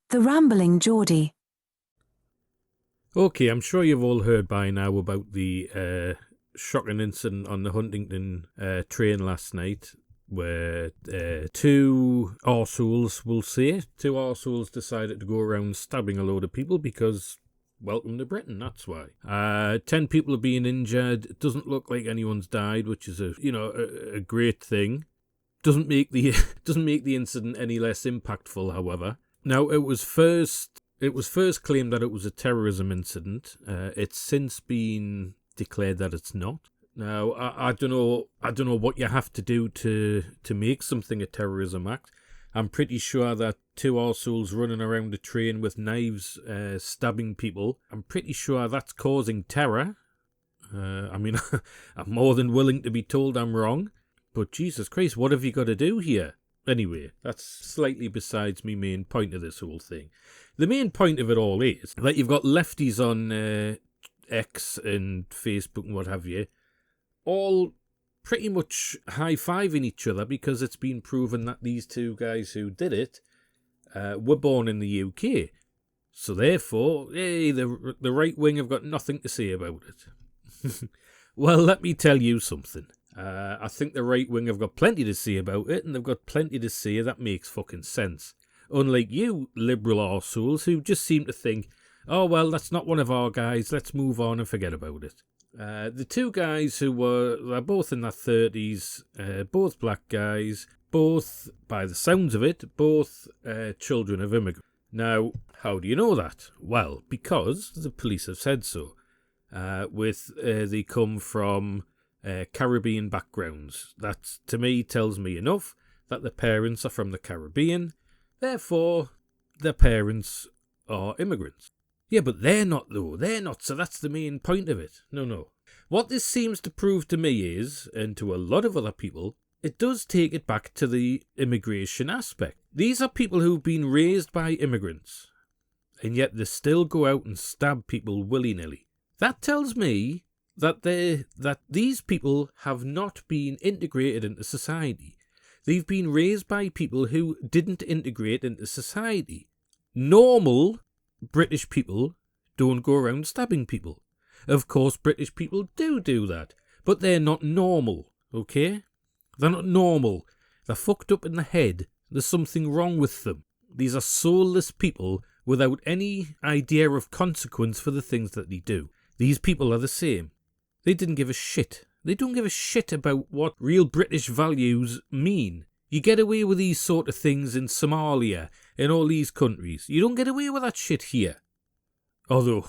The Rambling Geordie. Okay, I'm sure you've all heard by now about the shocking incident on the Huntington train last night, where two arseholes decided to go around stabbing a load of people because, welcome to Britain, that's why. 10 people have been injured. It doesn't look like anyone's died, which is a great thing. Doesn't make the incident any less impactful, however. Now, it was first claimed that it was a terrorism incident. It's since been declared that it's not. Now, I don't know what you have to do to make something a terrorism act. I'm pretty sure that two arseholes running around a train with knives stabbing people, I'm pretty sure that's causing terror. I'm more than willing to be told I'm wrong. But Jesus Christ, what have you got to do here? Anyway, that's slightly besides me main point of this whole thing. The main point of it all is that you've got lefties on X and Facebook and what have you, all pretty much high-fiving each other because it's been proven that these two guys who did it were born in the UK. So therefore, hey, the right wing have got nothing to say about it. Well, let me tell you something. I think the right wing have got plenty to say about it, and they've got plenty to say that makes fucking sense. Unlike you liberal arseholes who just seem to think, oh, well, that's not one of our guys, let's move on and forget about it. The two guys they're both in their 30s, both black guys, both, by the sounds of it, both children of immigrants. Now, how do you know that? Well, because the police have said so. They come from Caribbean backgrounds. That, to me, tells me enough that the parents are from the Caribbean. Therefore, their parents are immigrants. Yeah, but they're not, though. They're not, so that's the main point of it. No. What this seems to prove to me is, and to a lot of other people, it does take it back to the immigration aspect. These are people who've been raised by immigrants, and yet they still go out and stab people willy-nilly. That tells me that these people have not been integrated into society. They've been raised by people who didn't integrate into society. Normal British people don't go around stabbing people. Of course, British people do that, but they're not normal, okay? They're not normal. They're fucked up in the head. There's something wrong with them. These are soulless people without any idea of consequence for the things that they do. These people are the same. They didn't give a shit. They don't give a shit about what real British values mean. You get away with these sort of things in Somalia, in all these countries. You don't get away with that shit here. Although,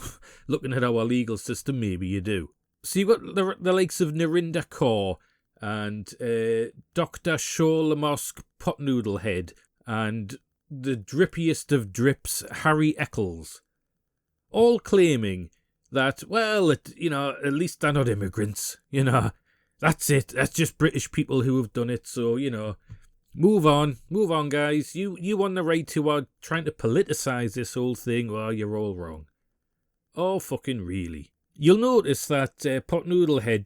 looking at our legal system, maybe you do. So you've got the likes of Narinder Kaur and Dr. Shaw Lamosk Potnoodlehead and the drippiest of drips, Harry Eccles, all claiming that, well, at least they're not immigrants, That's it. That's just British people who have done it, so, move on, guys. You on the right who are trying to politicise this whole thing, well, you're all wrong. Oh, fucking really. You'll notice that Potnoodlehead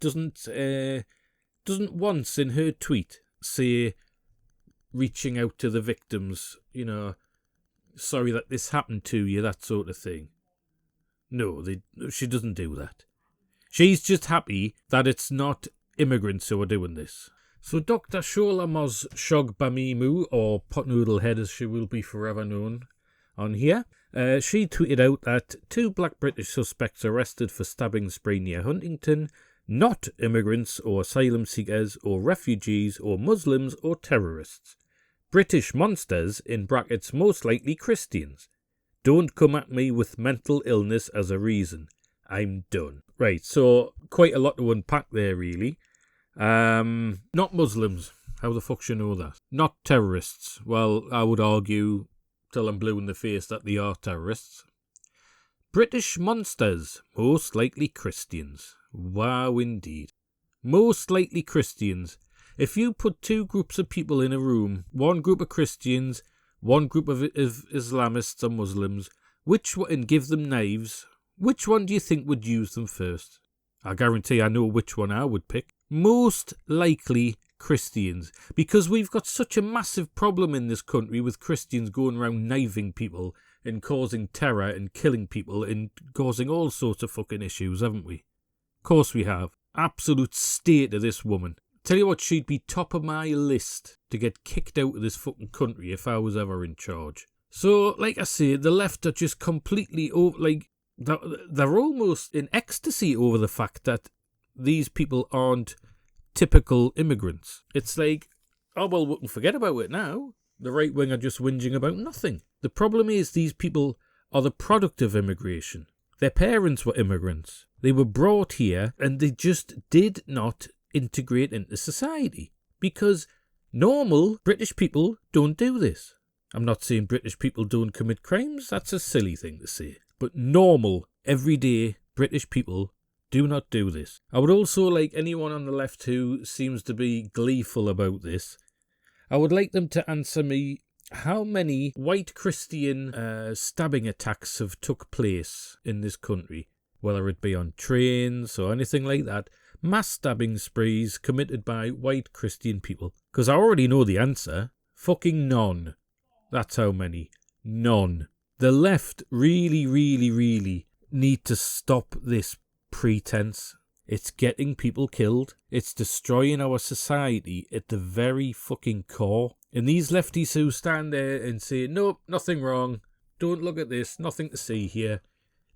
doesn't once in her tweet say reaching out to the victims, sorry that this happened to you, that sort of thing. No, she doesn't do that. She's just happy that it's not immigrants who are doing this. So Dr. Sholamos Shogbamimu, or Potnoodlehead as she will be forever known on here, she tweeted out that 2 black British suspects arrested for stabbing spree near Huntington, not immigrants or asylum seekers or refugees or Muslims or terrorists. British monsters, in brackets most likely Christians. Don't come at me with mental illness as a reason. I'm done. Right, so quite a lot to unpack there, really. Not Muslims. How the fuck should you know that? Not terrorists. Well, I would argue till I'm blue in the face that they are terrorists. British monsters. Most likely Christians. Wow, indeed. Most likely Christians. If you put 2 groups of people in a room, one group of Christians, one group of Islamists or Muslims, and give them knives, which one do you think would use them first? I guarantee I know which one I would pick. Most likely Christians, because we've got such a massive problem in this country with Christians going around knifing people and causing terror and killing people and causing all sorts of fucking issues, haven't we? Of course we have. Absolute state of this woman. Tell you what, she'd be top of my list to get kicked out of this fucking country if I was ever in charge. So, like I say, the left are just completely over, like, they're almost in ecstasy over the fact that these people aren't typical immigrants. It's like, oh, well, we can forget about it now. The right wing are just whinging about nothing. The problem is these people are the product of immigration. Their parents were immigrants. They were brought here and they just did not integrate into society. Because normal British people don't do this. I'm not saying British people don't commit crimes. That's a silly thing to say. But normal, everyday British people do not do this. I would also like anyone on the left who seems to be gleeful about this, I would like them to answer me how many white Christian stabbing attacks have took place in this country, whether it be on trains or anything like that. Mass stabbing sprees committed by white Christian people. Because I already know the answer. Fucking none. That's how many. None. The left really, really, really need to stop this pretense. It's getting people killed. It's destroying our society at the very fucking core. And these lefties who stand there and say, nope, nothing wrong. Don't look at this. Nothing to see here.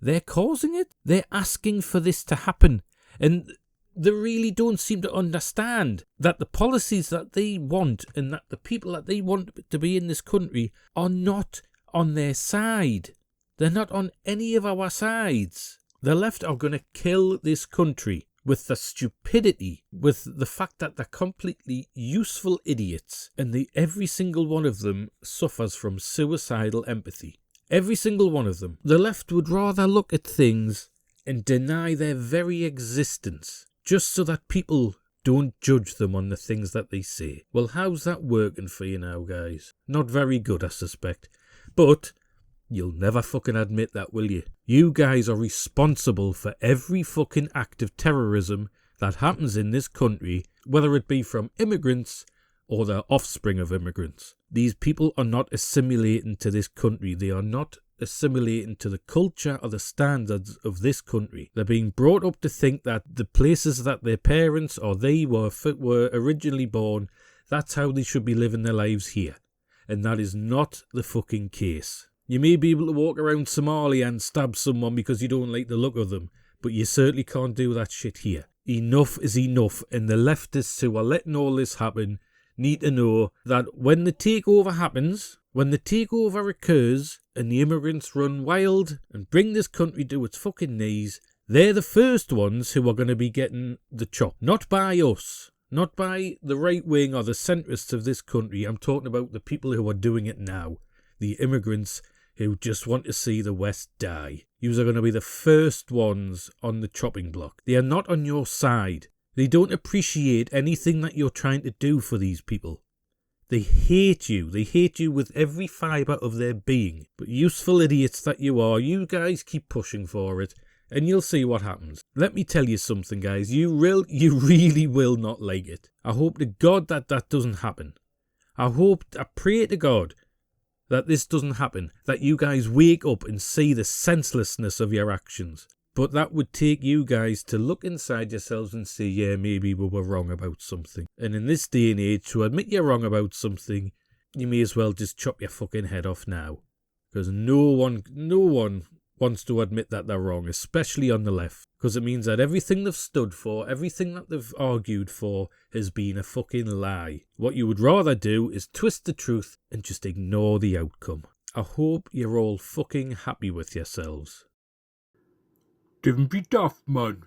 They're causing it. They're asking for this to happen. And they really don't seem to understand that the policies that they want and that the people that they want to be in this country are not on their side. They're not on any of our sides. The left are going to kill this country with the stupidity, with the fact that they're completely useful idiots, and every single one of them suffers from suicidal empathy. Every single one of them. The left would rather look at things and deny their very existence, just so that people don't judge them on the things that they say. Well, how's that working for you now, guys? Not very good, I suspect. But you'll never fucking admit that, will you? You guys are responsible for every fucking act of terrorism that happens in this country, whether it be from immigrants or the offspring of immigrants. These people are not assimilating to this country. They are not assimilating to the culture or the standards of this country. They're being brought up to think that the places that their parents or they were originally born, that's how they should be living their lives here. And that is not the fucking case. You may be able to walk around Somalia and stab someone because you don't like the look of them, but you certainly can't do that shit here. Enough is enough, and the leftists who are letting all this happen need to know that when the takeover happens, when the takeover occurs and the immigrants run wild and bring this country to its fucking knees, they're the first ones who are going to be getting the chop. Not by us. Not by the right wing or the centrists of this country. I'm talking about the people who are doing it now. The immigrants who just want to see the West die. Yous are going to be the first ones on the chopping block. They are not on your side. They don't appreciate anything that you're trying to do for these people. They hate you. They hate you with every fibre of their being. But useful idiots that you are, you guys keep pushing for it, and you'll see what happens. Let me tell you something, guys. You really will not like it. I hope to God that doesn't happen. I pray to God that this doesn't happen. That you guys wake up and see the senselessness of your actions. But that would take you guys to look inside yourselves and say, yeah, maybe we were wrong about something. And in this day and age, to admit you're wrong about something, you may as well just chop your fucking head off now. Because no one wants to admit that they're wrong, especially on the left. Because it means that everything they've stood for, everything that they've argued for, has been a fucking lie. What you would rather do is twist the truth and just ignore the outcome. I hope you're all fucking happy with yourselves. Don't be daft, man.